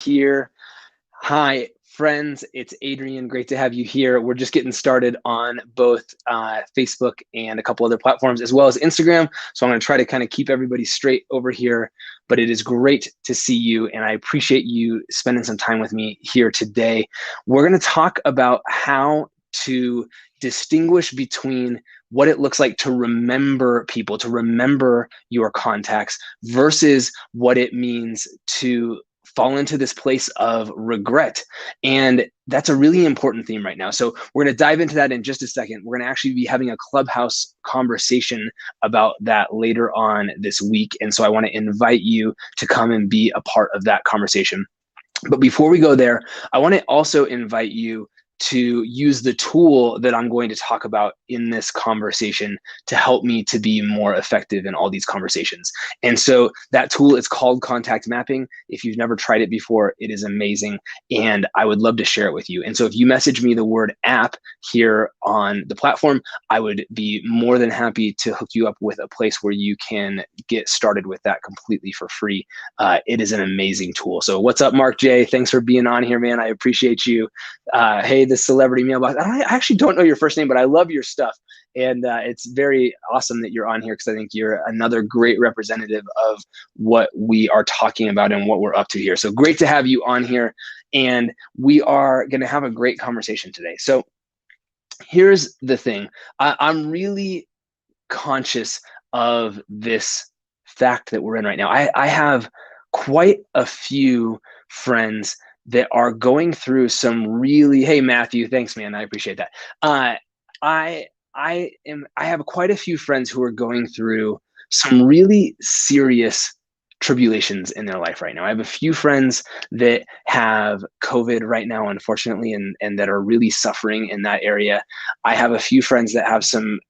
Here. Hi, friends. It's Adrian. Great to have you here. We're just getting started on both Facebook and a couple other platforms, as well as Instagram. So I'm going to try to kind of keep everybody straight over here. But it is great to see you, and I appreciate you spending some time with me here today. We're going to talk about how to distinguish between what it looks like to remember people, to remember your contacts, versus what it means to fall into this place of regret. And that's a really important theme right now. So we're going to dive into that in just a second. We're going to actually be having a Clubhouse conversation about that later on this week. And so I want to invite you to come and be a part of that conversation. But before we go there, I want to also invite you to use the tool that I'm going to talk about in this conversation to help me to be more effective in all these conversations. And so that tool is called contact mapping. If you've never tried it before, it is amazing, and I would love to share it with you. And so if you message me the word app here on the platform, I would be more than happy to hook you up with a place where you can get started with that completely for free. It is an amazing tool. So what's up, Mark J? Thanks for being on here, man. I appreciate you. Hey, the celebrity mailbox. I actually don't know your first name, but I love your stuff. And it's very awesome that you're on here, because I think you're another great representative of what we are talking about and what we're up to here. So great to have you on here. And we are going to have a great conversation today. So here's the thing. I'm really conscious of this fact that we're in right now. I have quite a few friends that are going through some really, hey Matthew, thanks man, I appreciate that. I have quite a few friends who are going through some really serious tribulations in their life right now. I have a few friends that have COVID right now, unfortunately, and that are really suffering in that area. I have a few friends that have some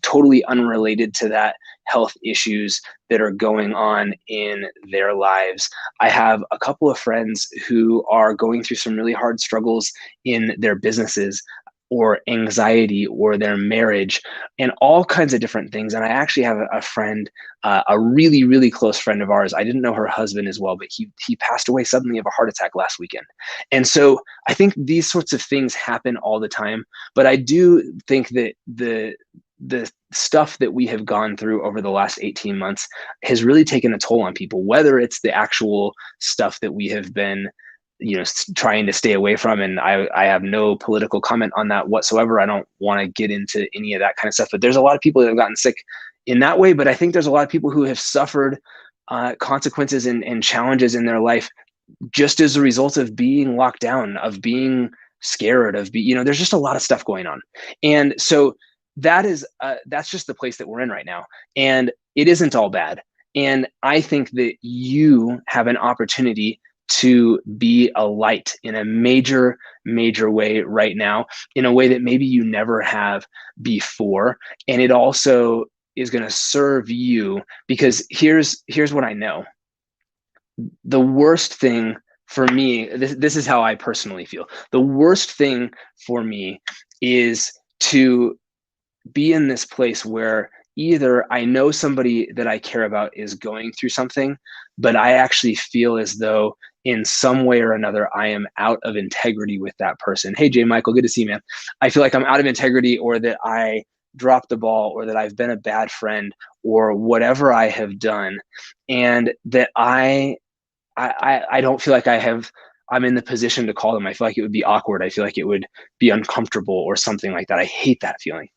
totally unrelated to that health issues that are going on in their lives. I have a couple of friends who are going through some really hard struggles in their businesses, or anxiety, or their marriage, and all kinds of different things. And I actually have a friend, a really, really close friend of ours. I didn't know her husband as well, but he passed away suddenly of a heart attack last weekend. And so I think these sorts of things happen all the time. But I do think that the stuff that we have gone through over the last 18 months has really taken a toll on people, whether it's the actual stuff that we have been trying to stay away from. And I have no political comment on that whatsoever. I don't want to get into any of that kind of stuff, but there's a lot of people that have gotten sick in that way. But I think there's a lot of people who have suffered consequences and challenges in their life just as a result of being locked down, of being scared, there's just a lot of stuff going on. And so that's just the place that we're in right now. And it isn't all bad. And I think that you have an opportunity to be a light in a major, major way right now, in a way that maybe you never have before. And it also is going to serve you, because here's what I know. The worst thing for me, this is how I personally feel. The worst thing for me is to be in this place where either I know somebody that I care about is going through something, but I actually feel as though in some way or another, I am out of integrity with that person. Hey, Jay Michael, good to see you, man. I feel like I'm out of integrity, or that I dropped the ball, or that I've been a bad friend, or whatever I have done. And that I don't feel like I'm in the position to call them. I feel like it would be awkward. I feel like it would be uncomfortable or something like that. I hate that feeling.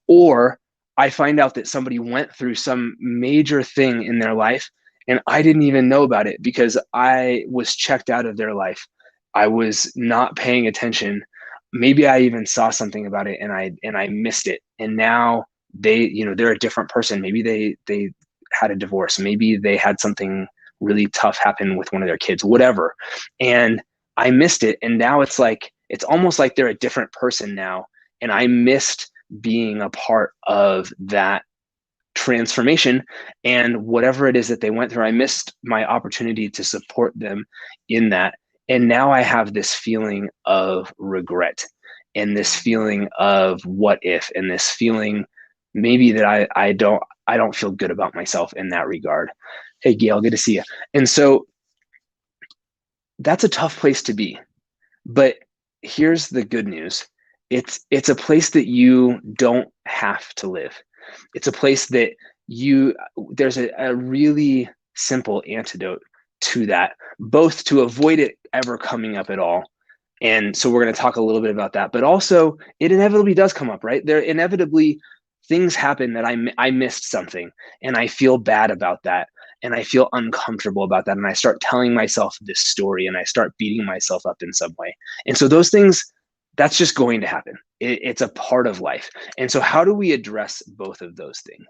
Or I find out that somebody went through some major thing in their life and I didn't even know about it because I was checked out of their life. I was not paying attention. Maybe I even saw something about it and I missed it. And now they're a different person. Maybe they had a divorce. Maybe they had something really tough happen with one of their kids, whatever. And I missed it. And now it's almost like they're a different person now. And I missed being a part of that transformation, and whatever it is that they went through, I missed my opportunity to support them in that. And now I have this feeling of regret, and this feeling of what if, and this feeling maybe that I don't feel good about myself in that regard. Hey Gail, good to see you. And so That's a tough place to be. But here's the good news. It's a place that you don't have to live. It's a place that there's a really simple antidote to that, both to avoid it ever coming up at all. And so we're going to talk a little bit about that, but also it inevitably does come up, right? There inevitably things happen that I missed something and I feel bad about that and I feel uncomfortable about that. And I start telling myself this story and I start beating myself up in some way. And so those things, that's just going to happen. It's a part of life. And so how do we address both of those things?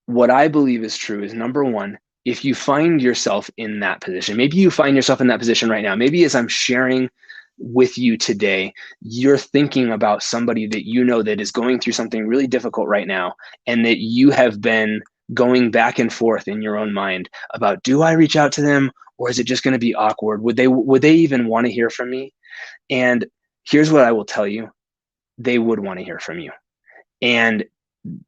What I believe is true is, number one, if you find yourself in that position, maybe you find yourself in that position right now, maybe as I'm sharing with you today, you're thinking about somebody that you know that is going through something really difficult right now, and that you have been going back and forth in your own mind about, do I reach out to them, or is it just going to be awkward? Would they even want to hear from me? And here's what I will tell you. They would want to hear from you. And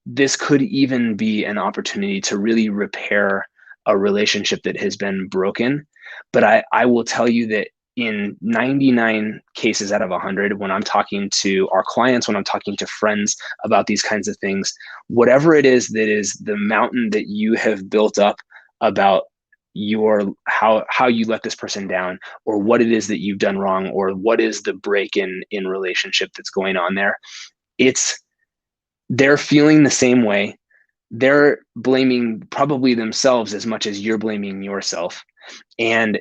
this could even be an opportunity to really repair a relationship that has been broken. But I will tell you that in 99 cases out of 100, when I'm talking to our clients, when I'm talking to friends about these kinds of things, whatever it is that is the mountain that you have built up about how you let this person down, or what it is that you've done wrong, or what is the break in relationship that's going on there, they're feeling the same way. They're blaming probably themselves as much as you're blaming yourself. And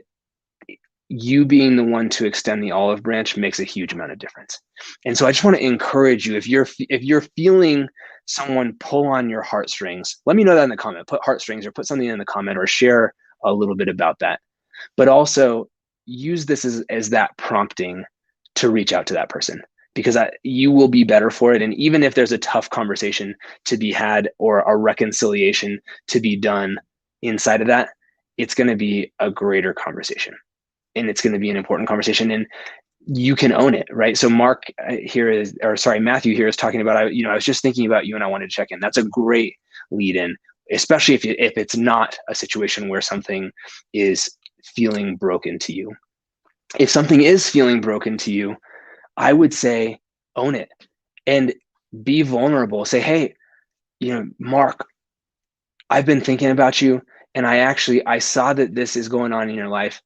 you being the one to extend the olive branch makes a huge amount of difference. And so I just want to encourage you, if you're feeling someone pull on your heartstrings, let me know that in the comment. Put heartstrings or put something in the comment, or share a little bit about that. But also use this as that prompting to reach out to that person, because you will be better for it. And even if there's a tough conversation to be had, or a reconciliation to be done inside of that, it's going to be a greater conversation, and it's going to be an important conversation, and you can own it, right? So Matthew here is talking about, I was just thinking about you and I wanted to check in. That's a great lead in, especially if it's not a situation where something is feeling broken to you. If something is feeling broken to you, I would say own it and be vulnerable. Say, hey, Mark, I've been thinking about you, and I saw that this is going on in your life,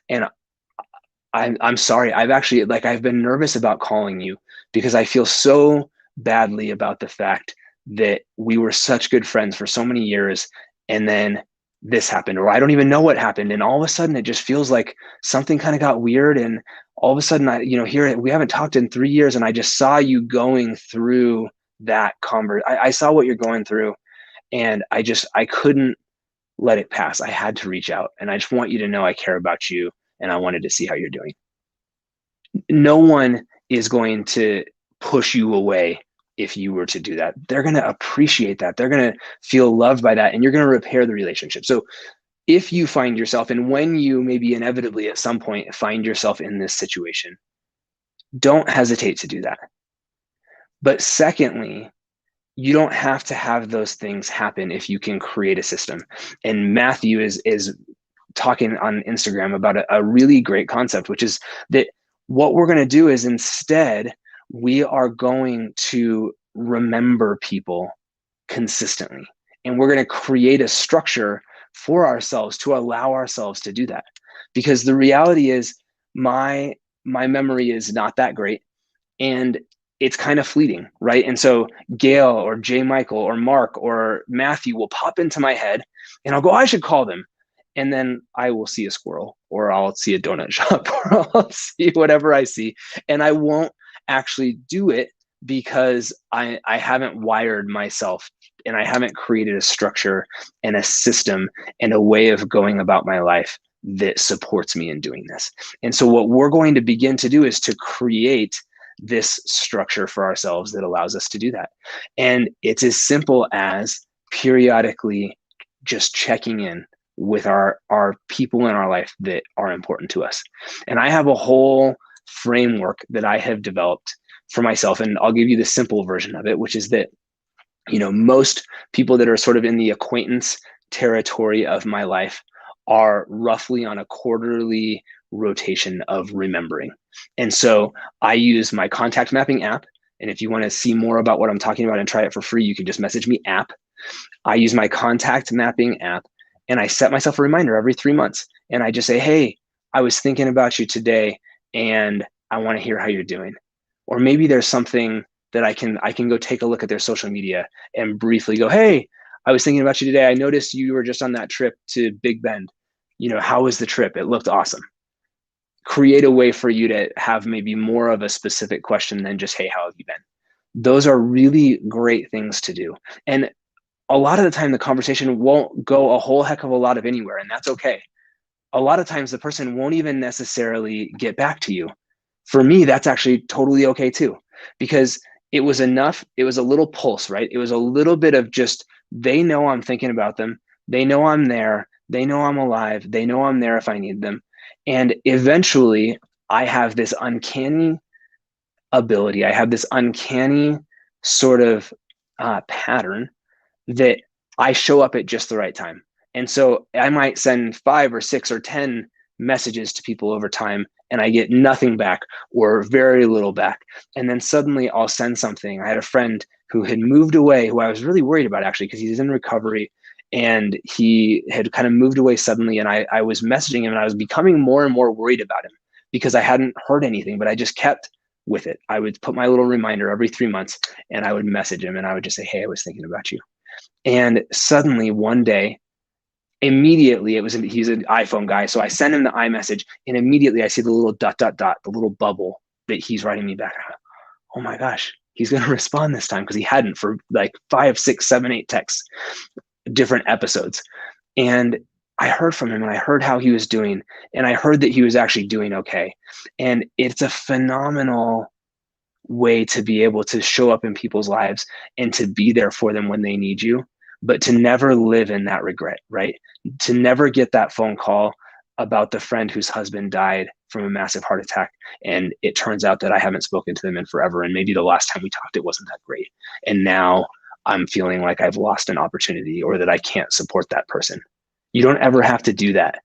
and I'm sorry. I've been nervous about calling you because I feel so badly about the fact that we were such good friends for so many years, and then this happened, or I don't even know what happened, and all of a sudden it just feels like something kind of got weird, and all of a sudden here we haven't talked in 3 years, and I just saw you going through that I saw what you're going through, and I couldn't let it pass. I had to reach out, and I just want you to know I care about you, and I wanted to see how you're doing. No one is going to push you away if you were to do that. They're going to appreciate that. They're going to feel loved by that, and you're going to repair the relationship. So if you find yourself, and when you maybe inevitably at some point find yourself in this situation, don't hesitate to do that. But secondly, you don't have to have those things happen if you can create a system. And Matthew is talking on Instagram about a really great concept, which is that what we're going to do is, instead, we are going to remember people consistently. And we're going to create a structure for ourselves to allow ourselves to do that. Because the reality is, my memory is not that great, and it's kind of fleeting, right? And so Gail or J. Michael or Mark or Matthew will pop into my head, and I'll go, I should call them. And then I will see a squirrel, or I'll see a donut shop, or I'll see whatever I see. And I won't actually do it because I haven't wired myself, and I haven't created a structure and a system and a way of going about my life that supports me in doing this. And so what we're going to begin to do is to create this structure for ourselves that allows us to do that. And it's as simple as periodically just checking in with our people in our life that are important to us. And I have a whole framework that I have developed for myself, and I'll give you the simple version of it, which is that, most people that are sort of in the acquaintance territory of my life are roughly on a quarterly rotation of remembering. And so I use my contact mapping app. And if you want to see more about what I'm talking about and try it for free, you can just message me app. I use my contact mapping app, and I set myself a reminder every 3 months. And I just say, hey, I was thinking about you today and I want to hear how you're doing. Or maybe there's something that I can go take a look at their social media and briefly go, hey, I was thinking about you today. I noticed you were just on that trip to Big Bend. How was the trip? It looked awesome. Create a way for you to have maybe more of a specific question than just, hey, how have you been? Those are really great things to do. And a lot of the time, the conversation won't go a whole heck of a lot of anywhere, and that's okay. A lot of times, the person won't even necessarily get back to you. For me, that's actually totally okay too, because it was enough. It was a little pulse, right? It was a little bit of just, they know I'm thinking about them. They know I'm there. They know I'm alive. They know I'm there if I need them. And eventually, I have this uncanny ability. I have this uncanny sort of pattern that I show up at just the right time. And so I might send 5 or 6 or 10 messages to people over time, and I get nothing back or very little back. And then suddenly I'll send something. I had a friend who had moved away, who I was really worried about actually, because he's in recovery, and he had kind of moved away suddenly. And I was messaging him, and I was becoming more and more worried about him because I hadn't heard anything, but I just kept with it. I would put my little reminder every 3 months, and I would message him, and I would just say, hey, I was thinking about you. And suddenly one day, immediately, he's an iPhone guy. So I send him the iMessage, and immediately I see the little ... the little bubble that he's writing me back. Oh my gosh, he's going to respond this time, because he hadn't for like 5, 6, 7, 8 texts, different episodes. And I heard from him, and I heard how he was doing, and I heard that he was actually doing okay. And it's a phenomenal way to be able to show up in people's lives and to be there for them when they need you, but to never live in that regret, right? To never get that phone call about the friend whose husband died from a massive heart attack, and it turns out that I haven't spoken to them in forever, and maybe the last time we talked, it wasn't that great. And now I'm feeling like I've lost an opportunity, or that I can't support that person. You don't ever have to do that.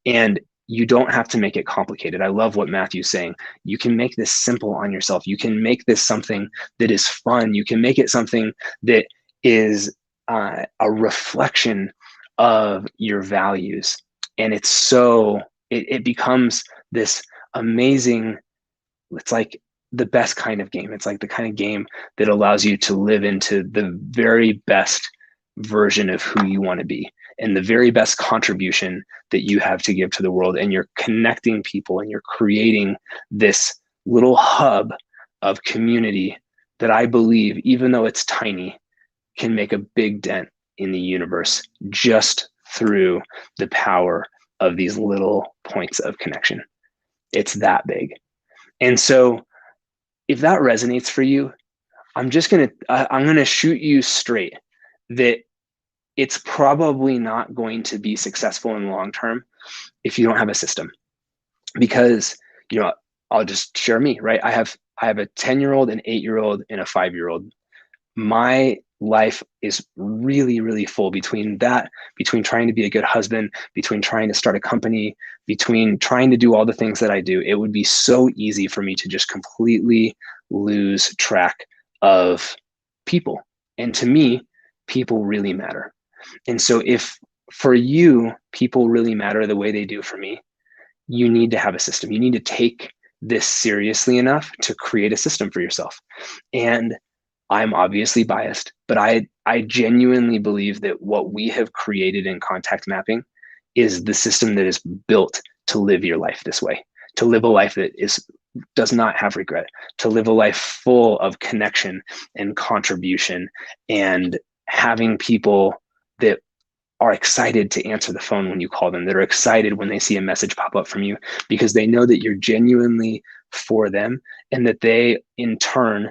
And you don't have to make it complicated. I love what Matthew's saying. You can make this simple on yourself. You can make this something that is fun. You can make it something that is a reflection of your values. And it's so, it becomes this amazing, it's like the best kind of game. It's like the kind of game that allows you to live into the very best version of who you want to be, and the very best contribution that you have to give to the world. And you're connecting people, and you're creating this little hub of community that I believe, even though it's tiny, can make a big dent in the universe just through the power of these little points of connection. It's that big. And so if that resonates for you, I'm going to shoot you straight that it's probably not going to be successful in the long term if you don't have a system. Because, I'll just share me, right? I have a 10-year-old, an 8-year-old, and a 5-year-old. My life is really, really full between trying to be a good husband, between trying to start a company, between trying to do all the things that I do. It would be so easy for me to just completely lose track of people. And to me, people really matter. And so if for you, people really matter the way they do for me, you need to have a system. You need to take this seriously enough to create a system for yourself. And I'm obviously biased, but I genuinely believe that what we have created in contact mapping is the system that is built to live your life this way, to live a life that does not have regret, to live a life full of connection and contribution, and having people that are excited to answer the phone when you call them, that are excited when they see a message pop up from you, because they know that you're genuinely for them, and that they, in turn,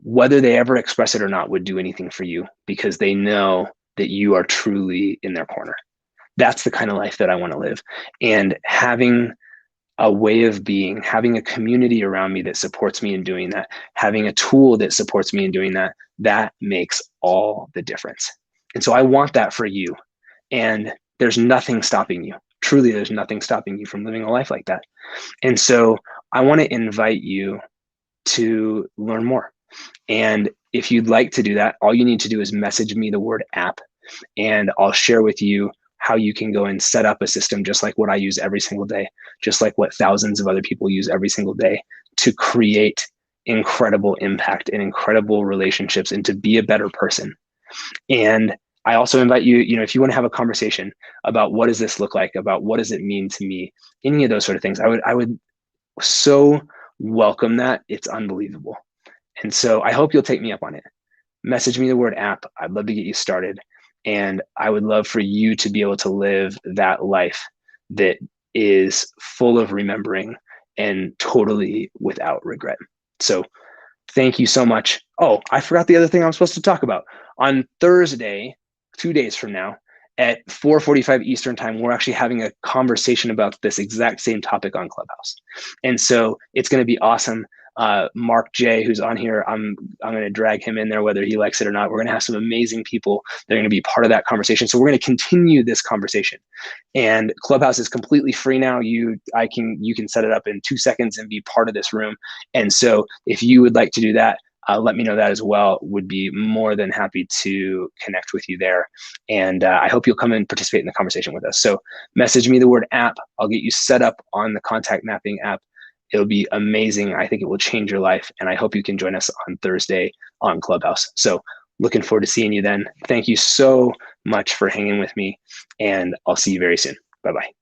whether they ever express it or not, would do anything for you because they know that you are truly in their corner. That's the kind of life that I want to live. And having a way of being, having a community around me that supports me in doing that, having a tool that supports me in doing that, that makes all the difference. And so I want that for you. And there's nothing stopping you. Truly, there's nothing stopping you from living a life like that. And so I want to invite you to learn more. And if you'd like to do that, all you need to do is message me the word app, and I'll share with you how you can go and set up a system just like what I use every single day, just like what thousands of other people use every single day, to create incredible impact and incredible relationships and to be a better person. And I also invite you, if you want to have a conversation about what does this look like, about what does it mean to me, any of those sort of things, I would so welcome that. It's unbelievable. And so I hope you'll take me up on it. Message me the word app. I'd love to get you started. And I would love for you to be able to live that life that is full of remembering and totally without regret. So thank you so much. Oh, I forgot the other thing I'm supposed to talk about. On Thursday, 2 days from now, at 4:45 Eastern time, we're actually having a conversation about this exact same topic on Clubhouse. And so it's going to be awesome. Mark J, who's on here, I'm going to drag him in there whether he likes it or not. We're going to have some amazing people that are going to be part of that conversation. So we're going to continue this conversation. And Clubhouse is completely free now. You can set it up in 2 seconds and be part of this room. And so if you would like to do that, let me know that as well. Would be more than happy to connect with you there. And I hope you'll come and participate in the conversation with us. So message me the word app. I'll get you set up on the contact mapping app. It'll be amazing. I think it will change your life. And I hope you can join us on Thursday on Clubhouse. So looking forward to seeing you then. Thank you so much for hanging with me. And I'll see you very soon. Bye-bye.